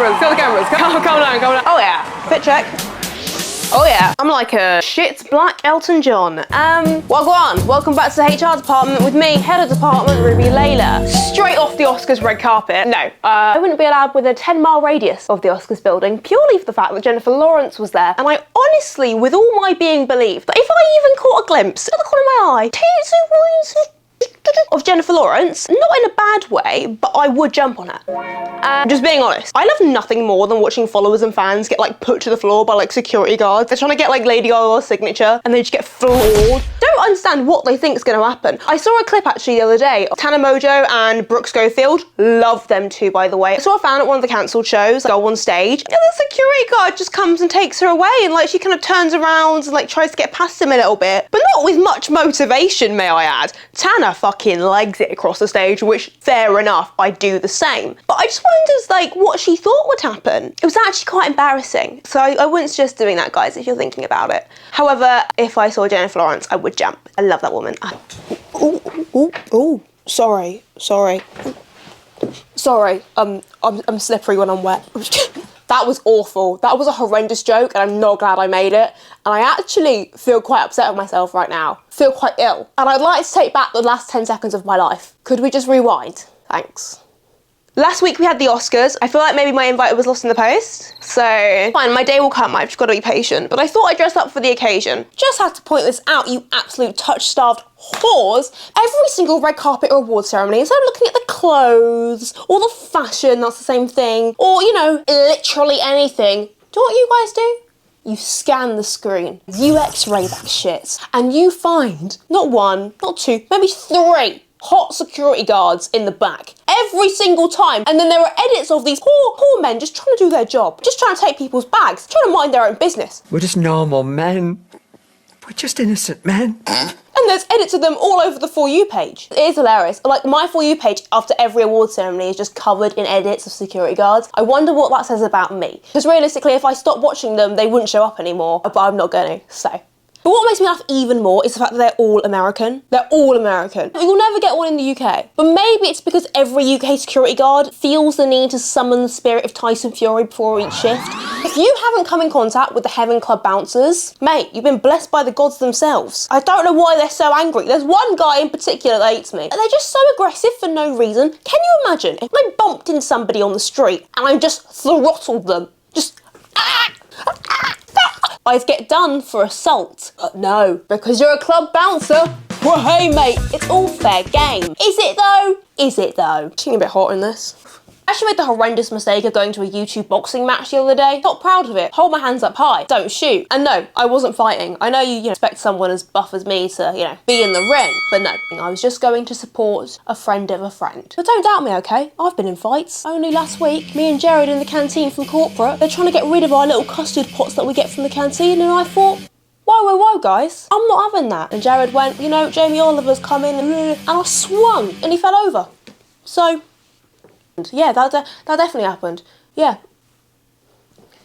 cameras, kill the cameras. Calm down. Oh yeah, fit check. Oh yeah, I'm like a shit black Elton John. Welcome back to the HR department with me, head of department, Ruby Layla. Straight off the Oscars red carpet. No, I wouldn't be allowed within a 10-mile radius of the Oscars building, purely for the fact that Jennifer Lawrence was there. And I honestly, with all my being believed, that if I even caught a glimpse of the corner of my eye, of Jennifer Lawrence, not in a bad way, but I would jump on her. Just being honest, I love nothing more than watching followers and fans get like put to the floor by like security guards. They're trying to get like Lady Gaga's signature and they just get floored. Don't understand what they think is going to happen. I saw a clip actually the other day of Tana Mojo and Brooke Schofield. Love them too, by the way. I saw a fan at one of the cancelled shows go on stage and the security guard just comes and takes her away and like she kind of turns around and like tries to get past him a little bit, but not with much motivation, may I add. Tana fucking legs it across the stage, which fair enough, I do the same. But I just wondered like what she thought would happen. It was actually quite embarrassing. So I wouldn't suggest doing that, guys, if you're thinking about it. However, if I saw Jennifer Lawrence, I would jump. I love that woman. Sorry. I'm slippery when I'm wet. That was awful. That was a horrendous joke and I'm not glad I made it. And I actually feel quite upset with myself right now. Feel quite ill. And I'd like to take back the last 10 seconds of my life. Could we just rewind? Thanks. Last week we had the Oscars. I feel like maybe my invite was lost in the post. So, fine, my day will come. I've just got to be patient. But I thought I'd dress up for the occasion. Just had to point this out, you absolute touch-starved whores. Every single red carpet or award ceremony, instead of looking at the clothes or the fashion, that's the same thing, or, you know, literally anything, do you know what you guys do? You scan the screen, you x-ray that shit, and you find not one, not two, maybe 3 hot security guards in the back every single time. And then there are edits of these poor men just trying to do their job, just trying to take people's bags, trying to mind their own business. We're just normal men. We're just innocent men. And there's edits of them all over the For You page. It is hilarious. Like, my For You page after every award ceremony is just covered in edits of security guards. I wonder what that says about me. Because realistically, if I stopped watching them, they wouldn't show up anymore. But I'm not going to, so. But what makes me laugh even more is the fact that they're all American. They're all American. You'll never get one in the UK. But maybe it's because every UK security guard feels the need to summon the spirit of Tyson Fury before each shift. If you haven't come in contact with the Heaven Club bouncers, mate, you've been blessed by the gods themselves. I don't know why they're so angry. There's one guy in particular that hates me. They're just so aggressive for no reason. Can you imagine if I bumped into somebody on the street and I just throttled them? Just I'd get done for assault. But no, because you're a club bouncer. Well, hey mate, it's all fair game. Is it though? Is it though? It's getting a bit hot in this. I actually made the horrendous mistake of going to a YouTube boxing match the other day. Not proud of it. Hold my hands up high. Don't shoot. And no, I wasn't fighting. I know you expect someone as buff as me to, be in the ring. But no, I was just going to support a friend of a friend. But don't doubt me, okay? I've been in fights. Only last week, me and Jared in the canteen from corporate, they're trying to get rid of our little custard pots that we get from the canteen, and I thought, whoa, guys, I'm not having that. And Jared went, Jamie Oliver's come in, and I swung, and he fell over. So, yeah, that definitely happened. Yeah.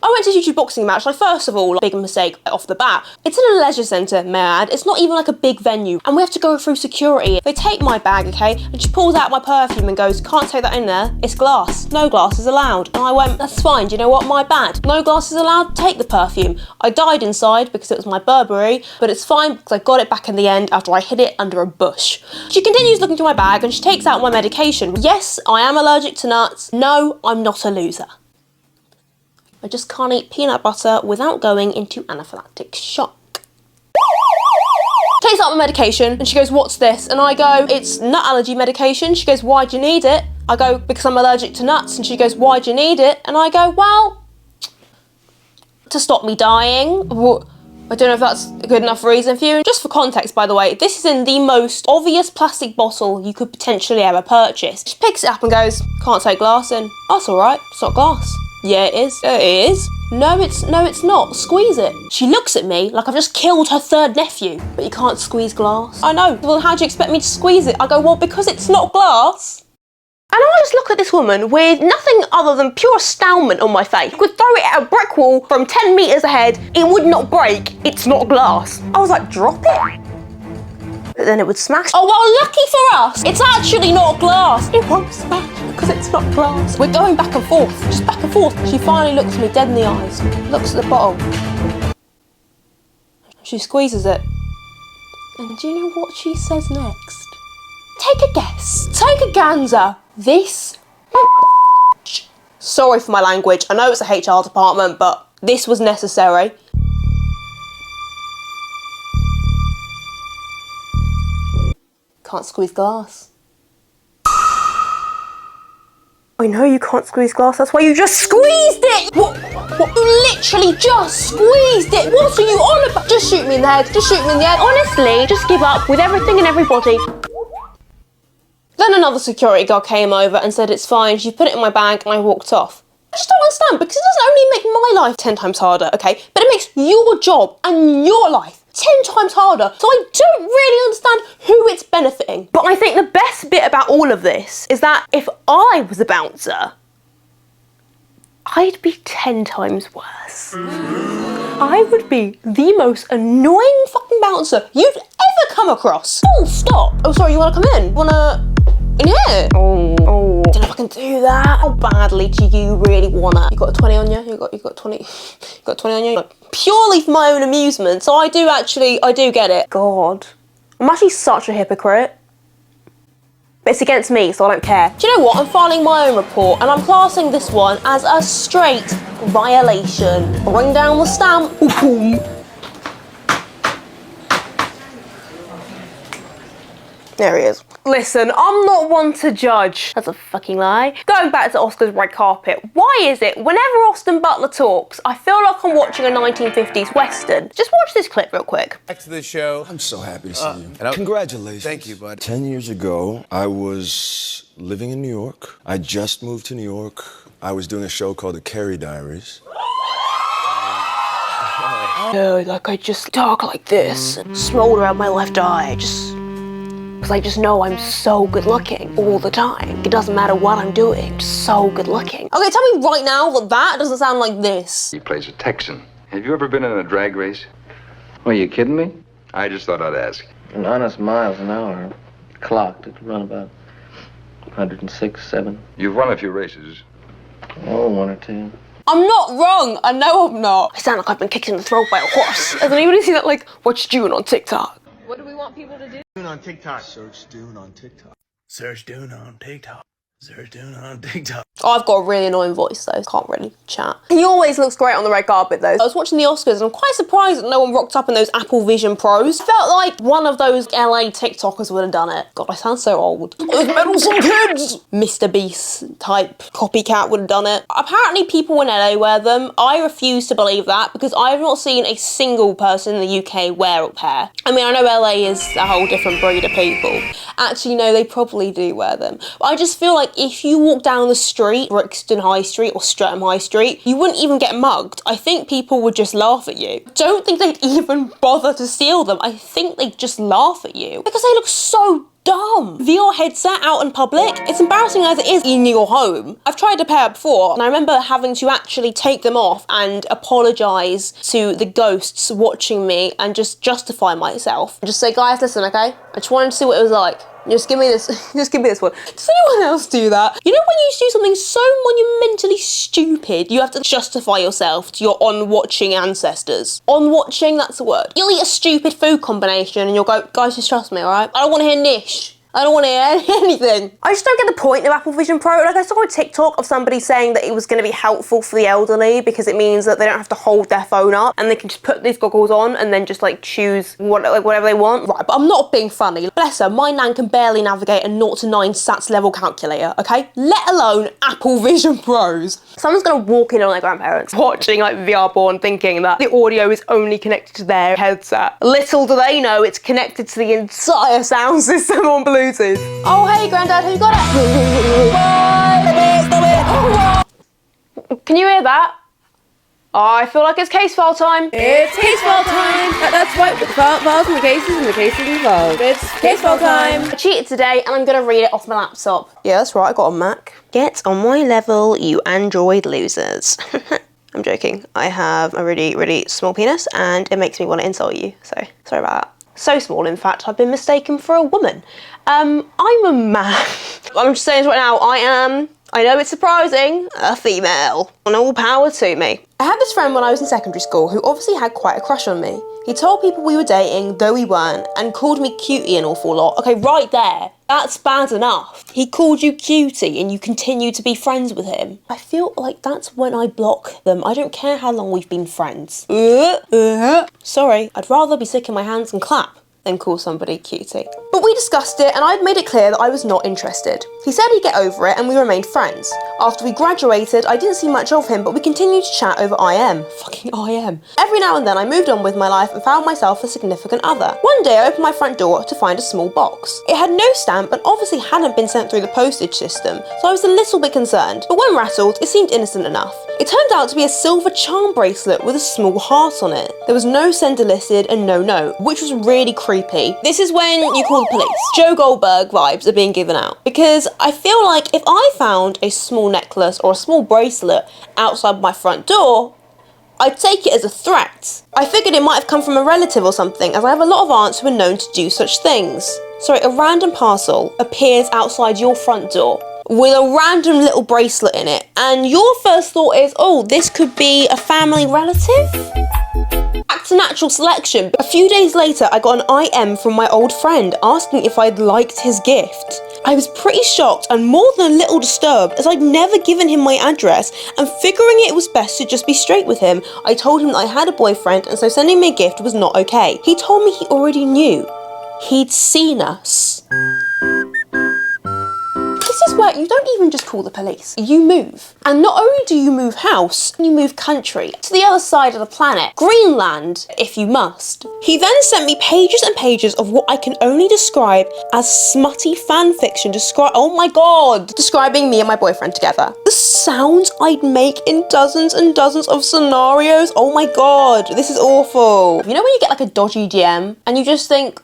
I went to a YouTube boxing match. Like, first of all, big mistake off the bat. It's in a leisure centre, may I add. It's not even like a big venue. And we have to go through security. They take my bag, okay? And she pulls out my perfume and goes, can't take that in there. It's glass. No glass is allowed. And I went, that's fine. Do you know what? My bad. No glass is allowed. Take the perfume. I died inside because it was my Burberry, but it's fine because I got it back in the end after I hid it under a bush. She continues looking through my bag and she takes out my medication. Yes, I am allergic to nuts. No, I'm not a loser. I just can't eat peanut butter without going into anaphylactic shock. Takes out my medication and she goes, what's this? And I go, it's nut allergy medication. She goes, why do you need it? I go, because I'm allergic to nuts. And she goes, why do you need it? And I go, well, to stop me dying. I don't know if that's a good enough reason for you. Just for context, by the way, this is in the most obvious plastic bottle you could potentially ever purchase. She picks it up and goes, can't take glass in. That's all right, it's not glass. Yeah, it is. It is. No, it's not. Squeeze it. She looks at me like I've just killed her third nephew. But you can't squeeze glass. I know. Well, how do you expect me to squeeze it? I go, well, because it's not glass. And I just look at this woman with nothing other than pure astoundment on my face. I could throw it at a brick wall from 10 metres ahead. It would not break. It's not glass. I was like, drop it. but then it would smash. Oh, well, lucky for us, it's actually not glass. It won't smash because it's not glass. We're going back and forth, just back and forth. She finally looks me dead in the eyes, looks at the bottle. She squeezes it. And do you know what she says next? Take a guess. Take a gander. This. Sorry for my language. I know it's a HR department, but this was necessary. Can't squeeze glass. I know you can't squeeze glass, that's why you just squeezed it! What? You literally just squeezed it! What are you on about? Just shoot me in the head, just shoot me in the head. Honestly, just give up with everything and everybody. Then another security guard came over and said it's fine. She put it in my bag and I walked off. I just don't understand, because it doesn't only make my life 10 times harder, okay? But it makes your job and your life 10 times harder. So I don't really understand who it's benefiting. But I think the best bit about all of this is that if I was a bouncer, I'd be 10 times worse. I would be the most annoying fucking bouncer you'd ever come across. Full stop. Oh, sorry, you wanna come in? Wanna... in here? Oh. Don't know if I can do that. How badly do you really wanna? You got a 20 on you? You got 20 on you? Like, purely for my own amusement, so I do get it. God. I'm actually such a hypocrite. But it's against me, so I don't care. Do you know what? I'm filing my own report, and I'm classing this one as a straight violation. Bring down the stamp. There he is. Listen, I'm not one to judge. That's a fucking lie. Going back to Oscar's red carpet, why is it whenever Austin Butler talks, I feel like I'm watching a 1950s Western? Just watch this clip real quick. Back to the show. I'm so happy to see you. Congratulations. Thank you, bud. 10 years ago, I was living in New York. I just moved to New York. I was doing a show called The Carrie Diaries. No, like I just talk like this and smolder out my left eye, because I just know I'm so good looking all the time. It doesn't matter what I'm doing, just so good looking. Okay, tell me right now that doesn't sound like this. He plays a Texan. Have you ever been in a drag race? Are you kidding me? I just thought I'd ask. An honest miles an hour, clocked, it could run about 106, 7. You've run a few races. Oh, 1 or 2. I'm not wrong, I know I'm not. I sound like I've been kicked in the throat by a horse. Has anybody seen that, like, what you doing on TikTok? What do we want people to do? On TikTok. Search Dune on TikTok. Search Dune on TikTok. Search Dune on TikTok. Oh, I've got a really annoying voice though, can't really chat. He always looks great on the red carpet though. I was watching the Oscars and I'm quite surprised that no one rocked up in those Apple Vision Pros. Felt like one of those LA TikTokers would have done it. God, I sound so old. Those meddlesome kids! Mr. Beast type copycat would have done it. Apparently people in LA wear them. I refuse to believe that because I have not seen a single person in the UK wear a pair. I mean, I know LA is a whole different breed of people. Actually, no, they probably do wear them. But I just feel like if you walk down the street, Brixton High Street or Streatham High Street, you wouldn't even get mugged. I think people would just laugh at you. Don't think they'd even bother to steal them. I think they'd just laugh at you because they look so dumb. VR headset out in public, it's embarrassing as it is in your home. I've tried a pair before and I remember having to actually take them off and apologise to the ghosts watching me and just justify myself. Just say, guys, listen, okay? I just wanted to see what it was like. Just give me this, just give me this one. Does anyone else do that? You know when you do something so monumentally stupid, you have to justify yourself to your on-watching ancestors. On-watching, that's the word. You'll eat a stupid food combination and you'll go, guys, just trust me, all right? I don't want to hear niche. I don't want to hear anything. I just don't get the point of Apple Vision Pro. Like I saw a TikTok of somebody saying that it was going to be helpful for the elderly because it means that they don't have to hold their phone up and they can just put these goggles on and then just like choose whatever they want. Right, but I'm not being funny. Bless her, my nan can barely navigate a 0 to 9 sats level calculator, okay? Let alone Apple Vision Pros. Someone's going to walk in on their grandparents watching like VR porn thinking that the audio is only connected to their headset. Little do they know it's connected to the entire sound system on Bluetooth. Oh, hey, Grandad, who got it? Can you hear that? Oh, I feel like it's case file time. It's case file time. That's right, with the files and the cases and the cases and the files. It's case file time. I cheated today and I'm gonna read it off my laptop. Yeah, that's right, I got a Mac. Get on my level, you Android losers. I'm joking. I have a really, really small penis and it makes me want to insult you, so sorry about that. So small, in fact, I've been mistaken for a woman. I'm a man. I'm just saying this right now, I know it's surprising, a female. And all power to me. I had this friend when I was in secondary school who obviously had quite a crush on me. He told people we were dating, though we weren't, and called me cutie an awful lot. Okay, right there. That's bad enough. He called you cutie and you continue to be friends with him. I feel like that's when I block them. I don't care how long we've been friends. Sorry, I'd rather be sick in my hands and clap than call somebody cutie. But we discussed it and I'd made it clear that I was not interested. He said he'd get over it and we remained friends. After we graduated, I didn't see much of him, but we continued to chat over IM. Fucking IM. Every now and then I moved on with my life and found myself a significant other. One day I opened my front door to find a small box. It had no stamp and obviously hadn't been sent through the postage system, so I was a little bit concerned, but when rattled, it seemed innocent enough. It turned out to be a silver charm bracelet with a small heart on it. There was no sender listed and no note, which was really creepy. This is when you call the police. Joe Goldberg vibes are being given out. Because I feel like if I found a small necklace or a small bracelet outside my front door, I'd take it as a threat. I figured it might have come from a relative or something, as I have a lot of aunts who are known to do such things. Sorry, a random parcel appears outside your front door with a random little bracelet in it, and your first thought is, oh, this could be a family relative? Back to natural selection. A few days later, I got an IM from my old friend asking if I'd liked his gift. I was pretty shocked and more than a little disturbed, as I'd never given him my address, and figuring it was best to just be straight with him, I told him that I had a boyfriend and so sending me a gift was not okay. He told me he already knew. He'd seen us. This is where you don't even just call the police, you move. And not only do you move house, you move country, to the other side of the planet, Greenland, if you must. He then sent me pages and pages of what I can only describe as smutty fan fiction, oh my god, describing me and my boyfriend together. The sounds I'd make in dozens and dozens of scenarios, oh my god, this is awful. You know when you get like a dodgy DM and you just think,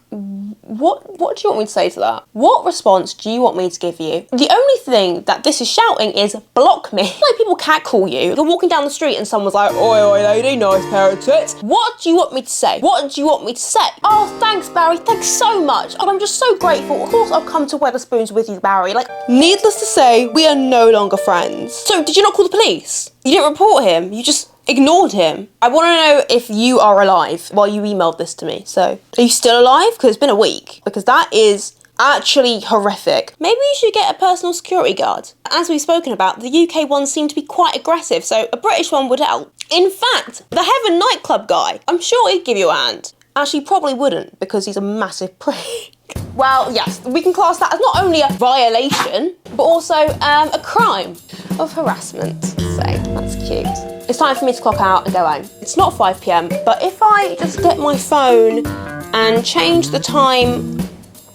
what do you want me to say to that? What response do you want me to give you? The only thing that this is shouting is block me. Like people catcall you. You're walking down the street and someone's like, oi, oi, lady, nice pair of tits. What do you want me to say? What do you want me to say? Oh, thanks, Barry. Thanks so much. And I'm just so grateful. Of course, I've come to Wetherspoons with you, Barry. Like, needless to say, we are no longer friends. So, did you not call the police? You didn't report him. You just ignored him. I want to know if you are alive while you emailed this to me. So, are you still alive? Because it's been a week. Because that is actually horrific. Maybe you should get a personal security guard. As we've spoken about, the UK ones seem to be quite aggressive, so a British one would help. In fact, the Heaven nightclub guy, I'm sure he'd give you a hand. Actually, probably wouldn't, because he's a massive prick. Well, yes, we can class that as not only a violation, but also a crime of harassment. So, that's cute. It's time for me to clock out and go home. It's not 5 PM, but if I just get my phone and change the time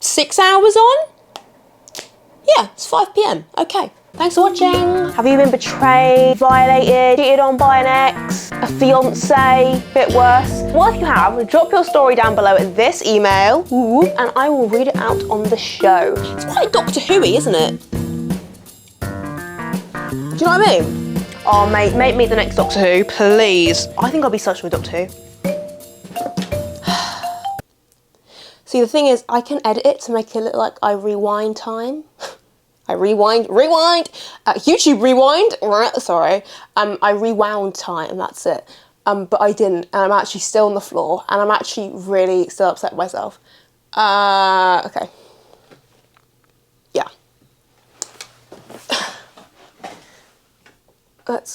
6 hours on, yeah, it's 5 PM, okay. Thanks for watching. Have you been betrayed, violated, cheated on by an ex, a fiance, bit worse? Well, if you have, drop your story down below at this email, and I will read it out on the show. It's quite Doctor Who-y, isn't it? Do you know what I mean? Oh, mate, make me the next Doctor Who, please. I think I'll be such with Doctor Who. See, the thing is, I can edit it to make it look like I rewind time. I rewind, YouTube rewind, sorry. I rewound time, that's it. But I didn't, and I'm actually still on the floor, and I'm actually really still upset with myself. Okay. Yeah. Let's